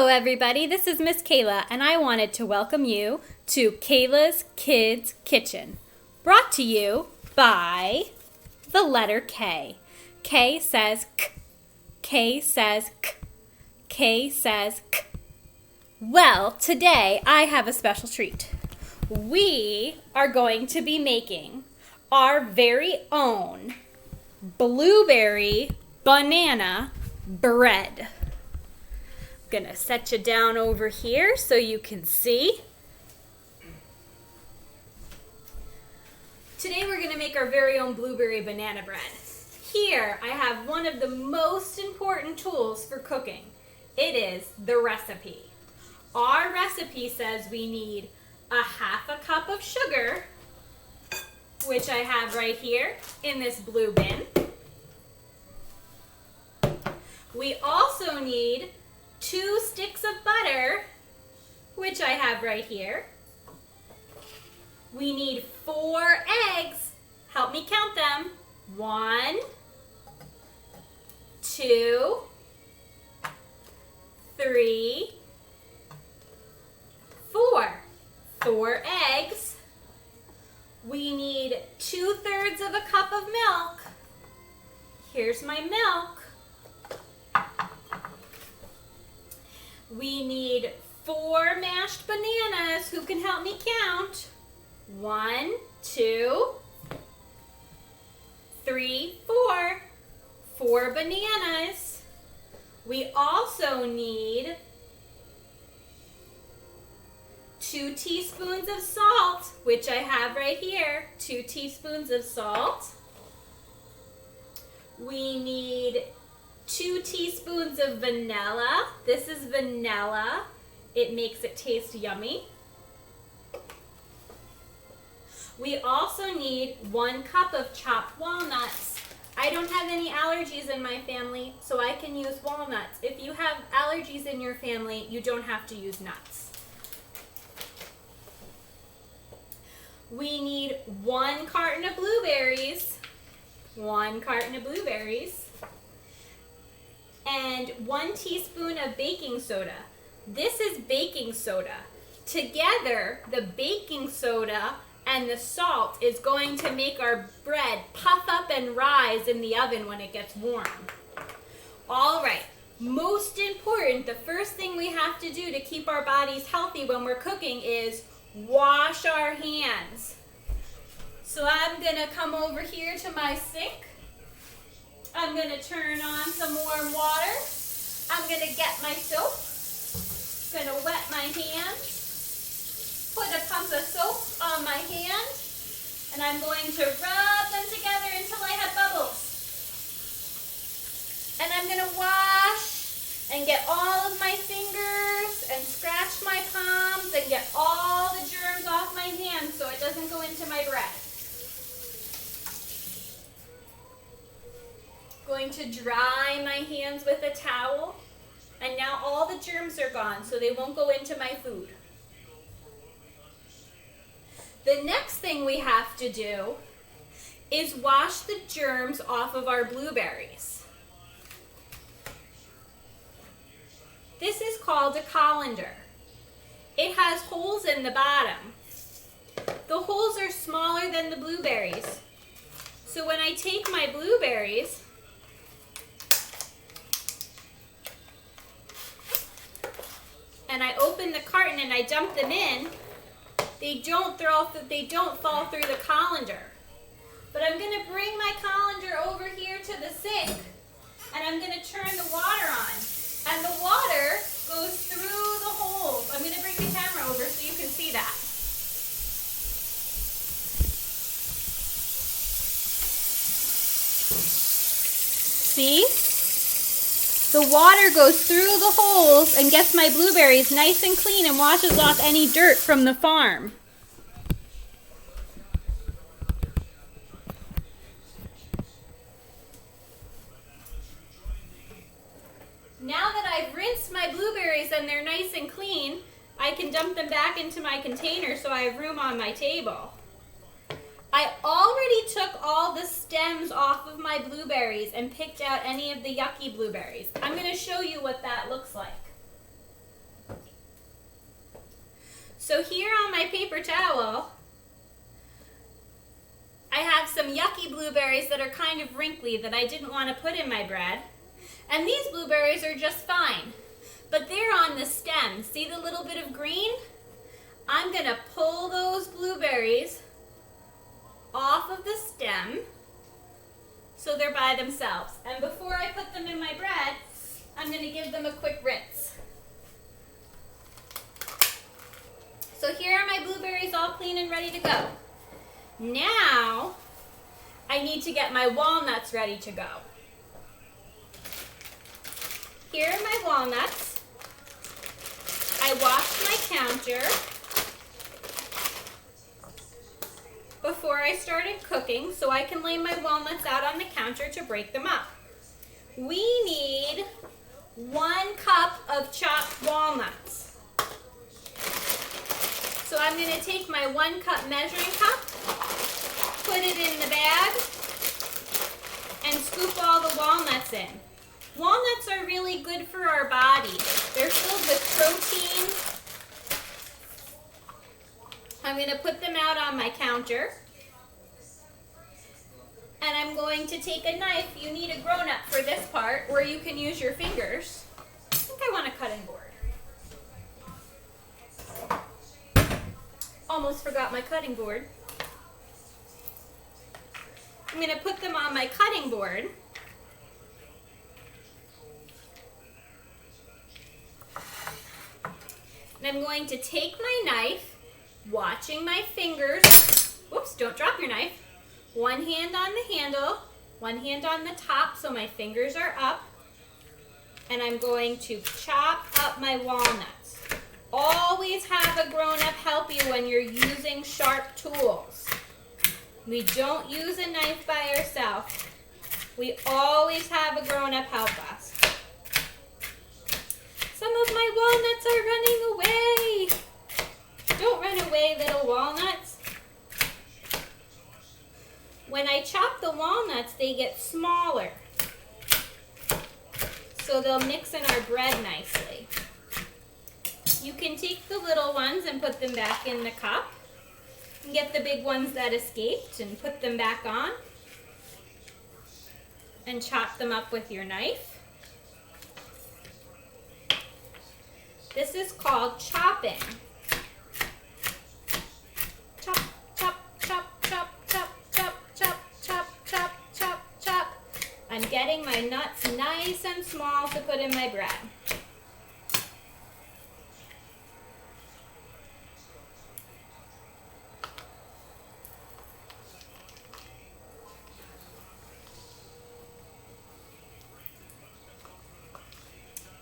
Hello everybody, this is Miss Kayla and I wanted to welcome you to Kayla's Kids Kitchen, brought to you by the letter K. K says K, K says K, K says K. Well, today I have a special treat. We are going to be making our very own blueberry banana bread. Gonna set you down over here so you can see. Today we're gonna make our very own blueberry banana bread. Here I have one of the most important tools for cooking. It is the recipe. Our recipe says we need a half a cup of sugar, which I have right here in this blue bin. We also need 2 sticks of butter, which I have right here. We need 4 eggs. Help me count them. 1, 2, 3, 4. 4 eggs. We need 2/3 of a cup of milk. Here's my milk. We need 4 mashed bananas. Who can help me count? 1, 2, 3, 4. 4 bananas. We also need 2 teaspoons of salt, which I have right here. 2 teaspoons of salt. We need 2 teaspoons of vanilla. This is vanilla. It makes it taste yummy. We also need 1 cup of chopped walnuts. I don't have any allergies in my family, so I can use walnuts. If you have allergies in your family, you don't have to use nuts. We need 1 carton of blueberries. 1 carton of blueberries. And 1 teaspoon of baking soda. This is baking soda. Together, the baking soda and the salt is going to make our bread puff up and rise in the oven when it gets warm. All right, most important, the first thing we have to do to keep our bodies healthy when we're cooking is wash our hands. So I'm gonna come over here to my sink. I'm going to turn on some warm water. I'm going to get my soap. Going to wet my hands. Put a pump of soap on my hand. And I'm going to rub them together until I have bubbles. And I'm going to wash and get all of my fingers and scratch my palms and get all the germs off my hands so it doesn't go into my bread. Going to dry my hands with a towel, and now all the germs are gone so they won't go into my food. The next thing we have to do is wash the germs off of our blueberries. This is called a colander. It has holes in the bottom. The holes are smaller than the blueberries. So when I take my blueberries, and I open the carton and I dump them in, they don't fall through the colander. But I'm going to bring my colander over here to the sink, and I'm going to turn the water on. And the water goes through the holes. I'm going to bring the camera over so you can see that. See? The water goes through the holes and gets my blueberries nice and clean and washes off any dirt from the farm. Now that I've rinsed my blueberries and they're nice and clean, I can dump them back into my container so I have room on my table. I already took all the stems off of my blueberries and picked out any of the yucky blueberries. I'm going to show you what that looks like. So here on my paper towel, I have some yucky blueberries that are kind of wrinkly that I didn't want to put in my bread. And these blueberries are just fine, but they're on the stem. See the little bit of green? I'm gonna pull those blueberries off of the stem so they're by themselves. And before I put them in my bread, I'm gonna give them a quick rinse. So here are my blueberries all clean and ready to go. Now, I need to get my walnuts ready to go. Here are my walnuts. I washed my counter before I started cooking so I can lay my walnuts out on the counter to break them up. We need 1 cup of chopped walnuts. So I'm going to take my 1 cup measuring cup, put it in the bag, and scoop all the walnuts in. Walnuts are really good for our body. They're filled with protein. I'm going to put them out on my counter. And I'm going to take a knife. You need a grown-up for this part, or you can use your fingers. I think I want a cutting board. Almost forgot my cutting board. I'm going to put them on my cutting board. And I'm going to take my knife, watching my fingers. Whoops, don't drop your knife. 1 hand on the handle, 1 hand on the top so my fingers are up. And I'm going to chop up my walnuts. Always have a grown-up help you when you're using sharp tools. We don't use a knife by ourselves. We always have a grown-up help us. Some of my walnuts are running away. Don't run away, little walnuts. When I chop the walnuts, they get smaller. So they'll mix in our bread nicely. You can take the little ones and put them back in the cup. And get the big ones that escaped and put them back on. And chop them up with your knife. This is called chopping. Chop, chop, chop, chop, chop, chop, chop, chop, chop, chop, chop. I'm getting my nuts nice and small to put in my bread.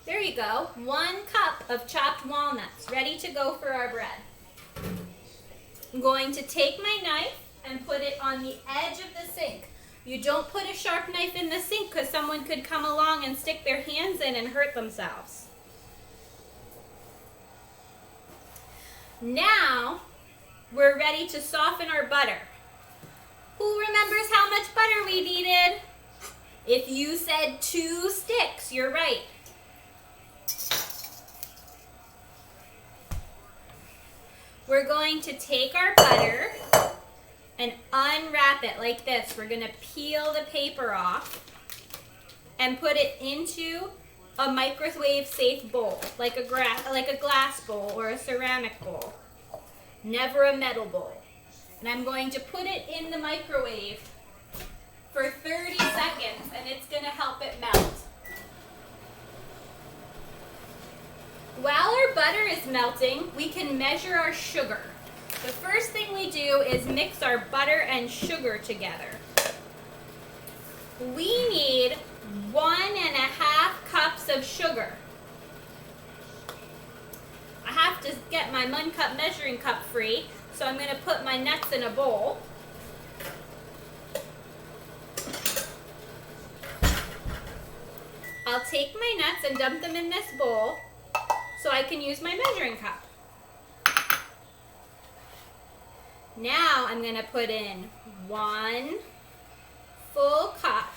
There you go, 1 cup of chopped walnuts, ready to go for our bread. I'm going to take my knife and put it on the edge of the sink. You don't put a sharp knife in the sink because someone could come along and stick their hands in and hurt themselves. Now, we're ready to soften our butter. Who remembers how much butter we needed? If you said 2 sticks, you're right. We're going to take our butter and unwrap it like this. We're going to peel the paper off and put it into a microwave safe bowl, like a glass bowl or a ceramic bowl. Never a metal bowl. And I'm going to put it in the microwave for 30 seconds and it's going to help it melt. While our butter is melting, we can measure our sugar. The first thing we do is mix our butter and sugar together. We need 1.5 cups of sugar. I have to get my 1 cup measuring cup free, so I'm going to put my nuts in a bowl. I'll take my nuts and dump them in this bowl so I can use my measuring cup. Now I'm going to put in 1 full cup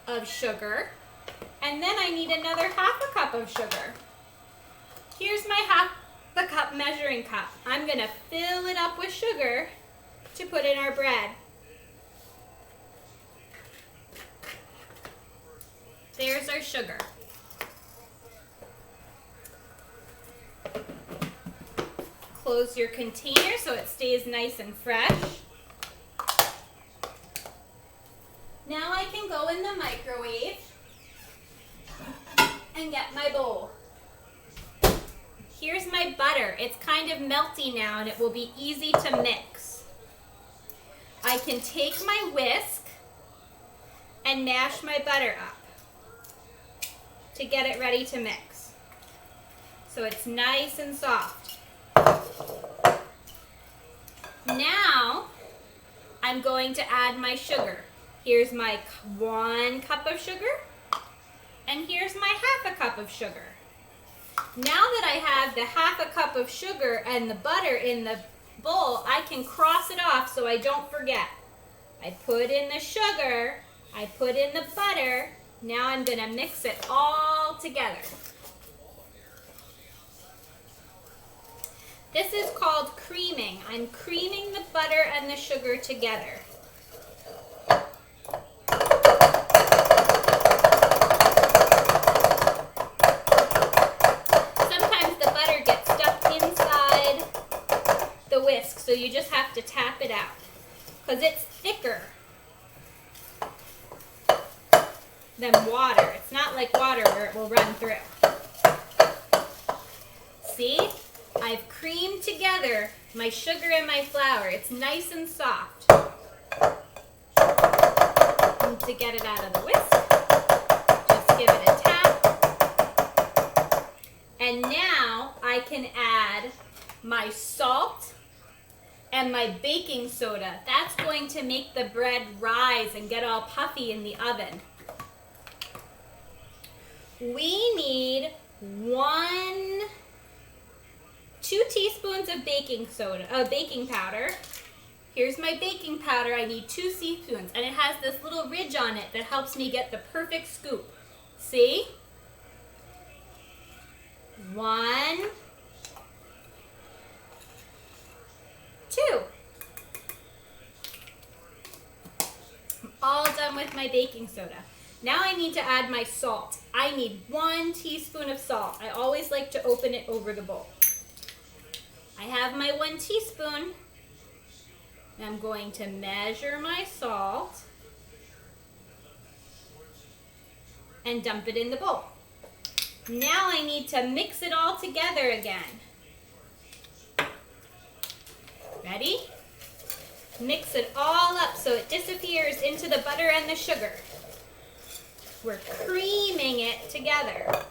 of sugar, and then I need another 1/2 cup of sugar. Here's my half a cup measuring cup. I'm going to fill it up with sugar to put in our bread. There's our sugar. Close your container so it stays nice and fresh. Now I can go in the microwave and get my bowl. Here's my butter. It's kind of melty now and it will be easy to mix. I can take my whisk and mash my butter up to get it ready to mix. So it's nice and soft. Now I'm going to add my sugar. Here's my 1 cup of sugar, and here's my half a cup of sugar. Now that I have the half a cup of sugar and the butter in the bowl, I can cross it off so I don't forget. I put in the sugar, I put in the butter, now I'm going to mix it all together. This is called creaming. I'm creaming the butter and the sugar together. So you just have to tap it out because it's thicker than water. It's not like water where it will run through. See? I've creamed together my sugar and my flour. It's nice and soft. And to get it out of the whisk, just give it a tap. And now I can add my salt and my baking soda. That's going to make the bread rise and get all puffy in the oven. We need 2 teaspoons of baking powder. Here's my baking powder. I need 2 teaspoons, and it has this little ridge on it that helps me get the perfect scoop. See? 1, 2. I'm all done with my baking soda. Now I need to add my salt. I need 1 teaspoon of salt. I always like to open it over the bowl. I have my 1 teaspoon. I'm going to measure my salt and dump it in the bowl. Now I need to mix it all together again. Ready? Mix it all up so it disappears into the butter and the sugar. We're creaming it together.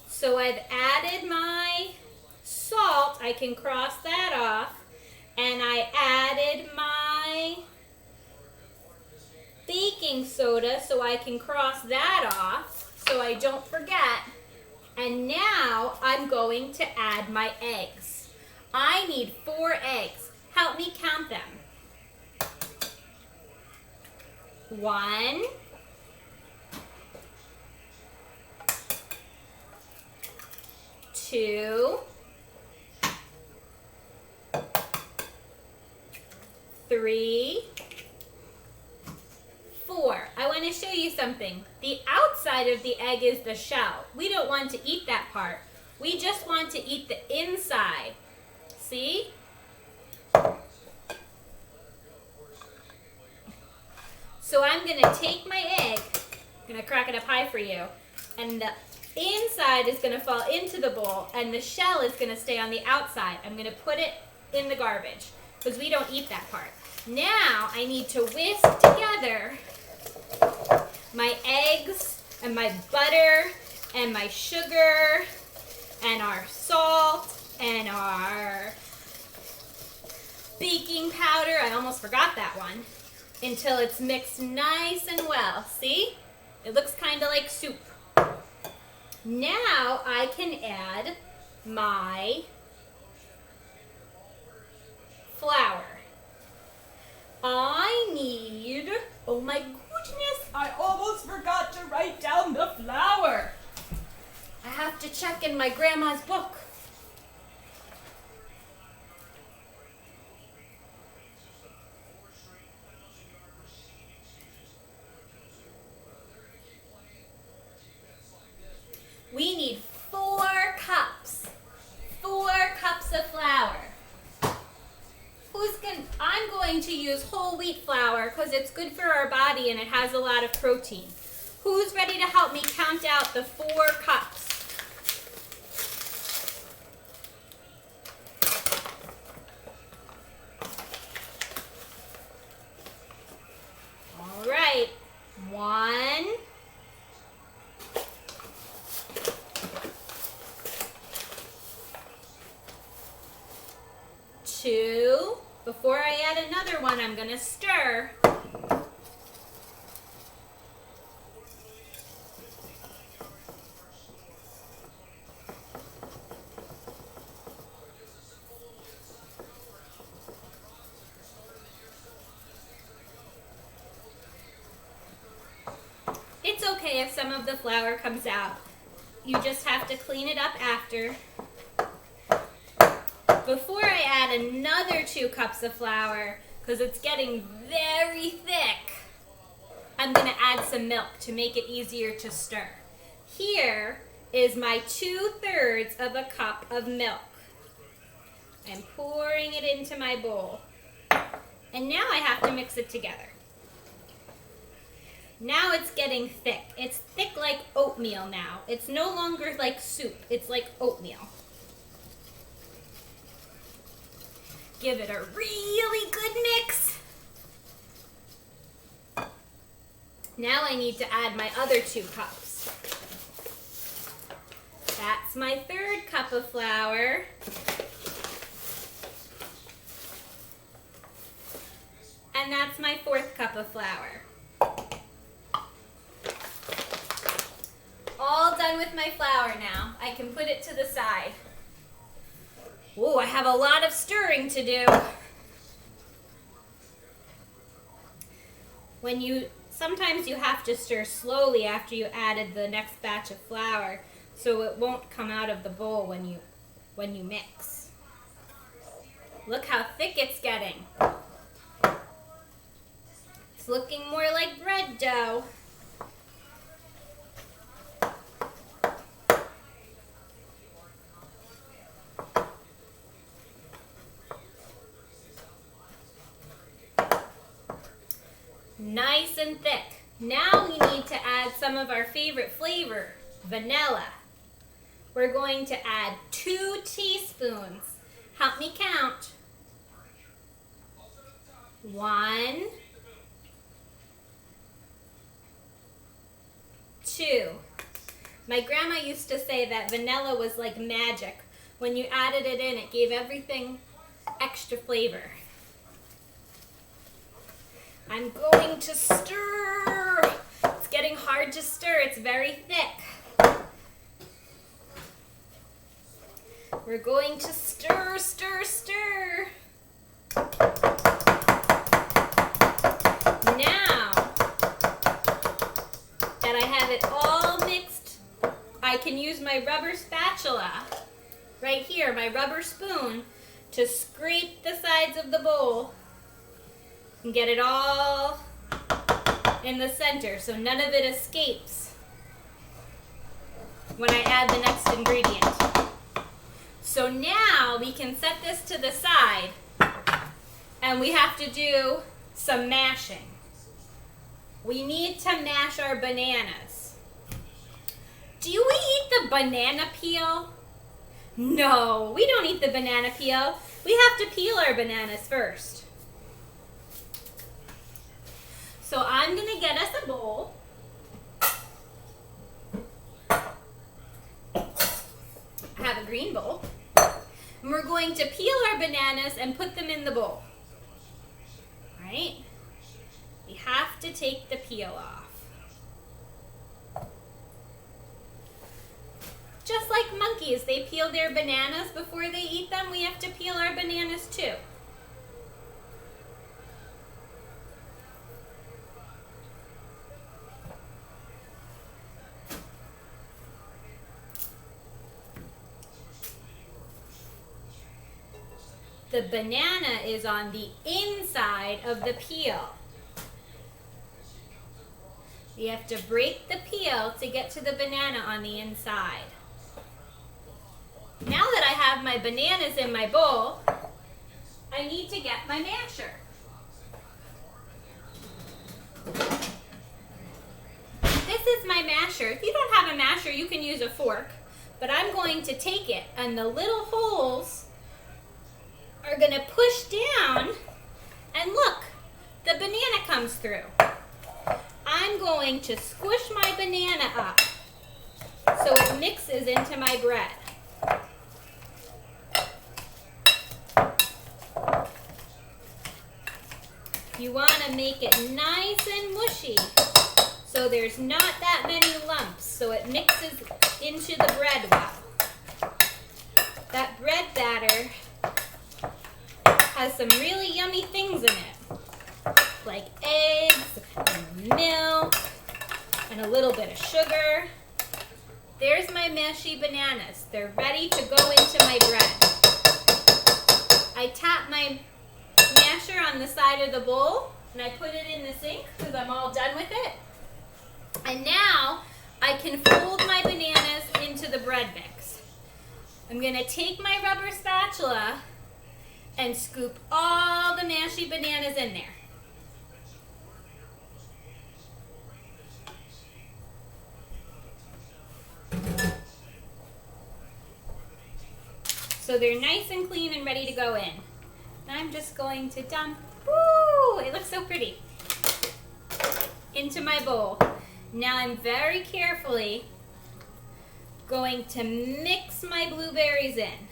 So I've added my salt. I can cross that off. And I added my baking soda so I can cross that off so I don't forget. And now I'm going to add my eggs. I need 4 eggs. Help me count them. 1, 2, 3, 4. I want to show you something. The outside of the egg is the shell. We don't want to eat that part. We just want to eat the inside. See? So I'm going to take my egg, I'm going to crack it up high for you, and the inside is going to fall into the bowl, and the shell is going to stay on the outside. I'm going to put it in the garbage because we don't eat that part. Now I need to whisk together my eggs and my butter and my sugar and our salt and our baking powder. I almost forgot that one. Until it's mixed nice and well. See? It looks kind of like soup. Now I can add my flour. I need, oh my goodness, I almost forgot check in my grandma's book. We need 4 cups. 4 cups of flour. I'm going to use whole wheat flour because it's good for our body and it has a lot of protein. Who's ready to help me count out the 4 cups? All right. 1, 2. Before I add another one, I'm going to stir. It's okay if some of the flour comes out. You just have to clean it up after. Before I add another 2 cups of flour, because it's getting very thick, I'm going to add some milk to make it easier to stir. Here is my 2/3 of a cup of milk. I'm pouring it into my bowl. And now I have to mix it together. Now it's getting thick. It's thick like oatmeal now. It's no longer like soup. It's like oatmeal. Give it a really good mix. Now I need to add my other 2 cups. That's my 3rd cup of flour. And that's my 4th cup of flour. All done with my flour now. I can put it to the side. Ooh, I have a lot of stirring to do. Sometimes you have to stir slowly after you added the next batch of flour, so it won't come out of the bowl when you mix. Look how thick it's getting. It's looking more like bread dough. Nice and thick. Now we need to add some of our favorite flavor, vanilla. We're going to add 2 teaspoons. Help me count. 1, 2. My grandma used to say that vanilla was like magic. When you added it in, it gave everything extra flavor. I'm going to stir. It's getting hard to stir. It's very thick. We're going to stir, stir, stir. Now that I have it all mixed, I can use my rubber spatula right here, my rubber spoon, to scrape the sides of the bowl and get it all in the center so none of it escapes when I add the next ingredient. So now we can set this to the side and we have to do some mashing. We need to mash our bananas. Do we eat the banana peel? No, we don't eat the banana peel. We have to peel our bananas first. So I'm going to get us a bowl. I have a green bowl. And we're going to peel our bananas and put them in the bowl. All right? We have to take the peel off. Just like monkeys, they peel their bananas before they eat them. We have to peel our bananas too. The banana is on the inside of the peel. You have to break the peel to get to the banana on the inside. Now that I have my bananas in my bowl, I need to get my masher. This is my masher. If you don't have a masher, you can use a fork, but I'm going to take it, and the little holes are going to push down, and look, the banana comes through. I'm going to squish my banana up so it mixes into my bread. You want to make it nice and mushy so there's not that many lumps, so it mixes into the bread well. That bread batter has some really yummy things in it, like eggs and milk and a little bit of sugar. There's my mashy bananas. They're ready to go into my bread. I tap my masher on the side of the bowl and I put it in the sink because I'm all done with it. And now I can fold my bananas into the bread mix. I'm going to take my rubber spatula and scoop all the mashy bananas in there. So they're nice and clean and ready to go in. I'm just going to dump, woo, it looks so pretty, into my bowl. Now I'm very carefully going to mix my blueberries in.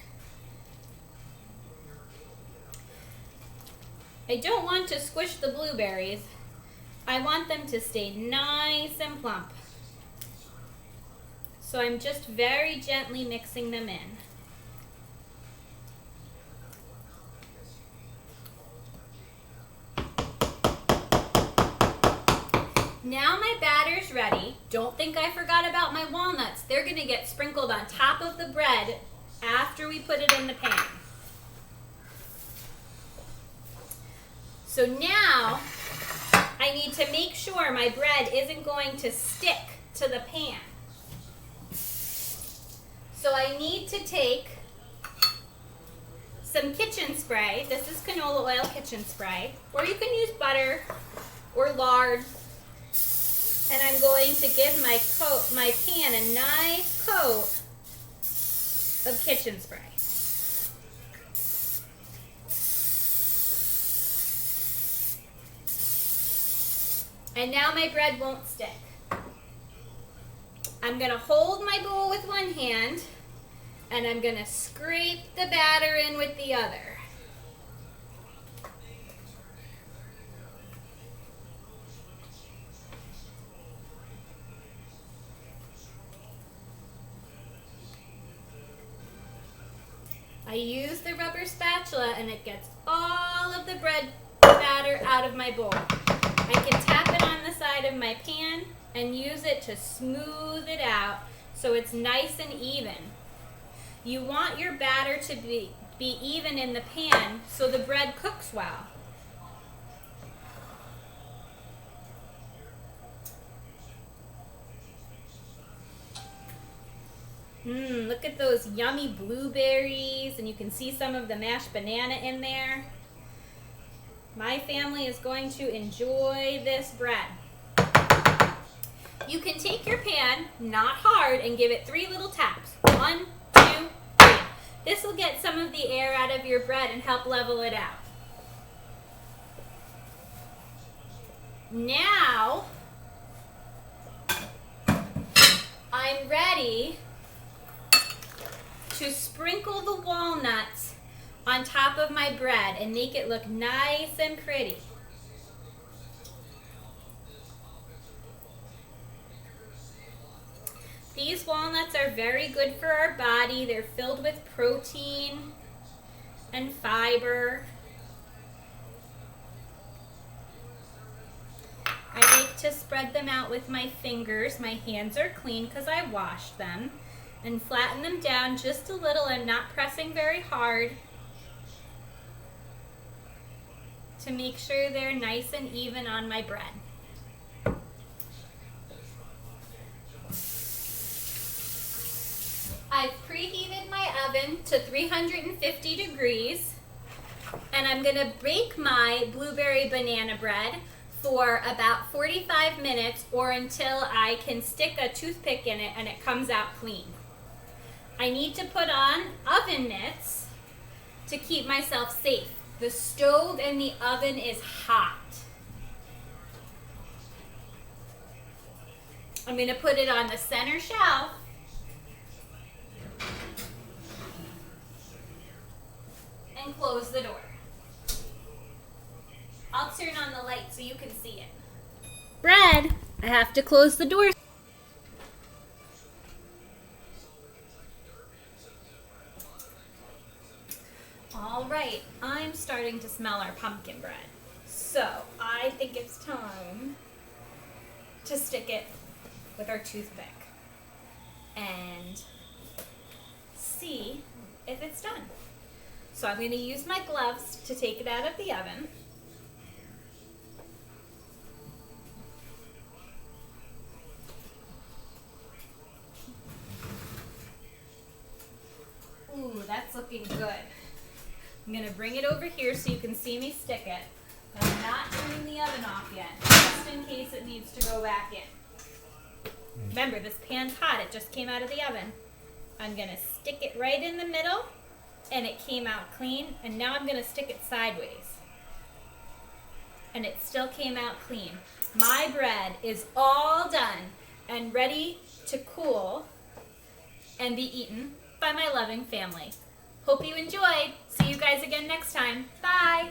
I don't want to squish the blueberries. I want them to stay nice and plump. So I'm just very gently mixing them in. Now my batter's ready. Don't think I forgot about my walnuts. They're going to get sprinkled on top of the bread after we put it in the pan. So now I need to make sure my bread isn't going to stick to the pan. So I need to take some kitchen spray. This is canola oil kitchen spray, or you can use butter or lard. And I'm going to give my pan a nice coat of kitchen spray. And now my bread won't stick. I'm going to hold my bowl with one hand, and I'm going to scrape the batter in with the other. I use the rubber spatula and it gets all of the bread batter out of my bowl. I can tap it on the side of my pan and use it to smooth it out so it's nice and even. You want your batter to be even in the pan so the bread cooks well. Look at those yummy blueberries, and you can see some of the mashed banana in there. My family is going to enjoy this bread. You can take your pan, not hard, and give it 3 little taps. 1, 2, 3. This will get some of the air out of your bread and help level it out. Now, I'm ready to sprinkle the walnuts on top of my bread and make it look nice and pretty. These walnuts are very good for our body. They're filled with protein and fiber. I like to spread them out with my fingers. My hands are clean because I washed them. And flatten them down just a little. I'm not pressing very hard. to make sure they're nice and even on my bread. I've preheated my oven to 350 degrees, and I'm gonna bake my blueberry banana bread for about 45 minutes or until I can stick a toothpick in it and it comes out clean. I need to put on oven mitts to keep myself safe. The stove in the oven is hot. I'm gonna put it on the center shelf and close the door. I'll turn on the light so you can see it. Bread, I have to close the door. All right, I'm starting to smell our pumpkin bread. So I think it's time to stick it with our toothpick and see if it's done. So I'm going to use my gloves to take it out of the oven. Ooh, that's looking good. I'm going to bring it over here so you can see me stick it. But I'm not turning the oven off yet, just in case it needs to go back in. Remember, this pan's hot. It just came out of the oven. I'm going to stick it right in the middle, and it came out clean. And now I'm going to stick it sideways. And it still came out clean. My bread is all done and ready to cool and be eaten by my loving family. Hope you enjoyed. See you guys again next time. Bye.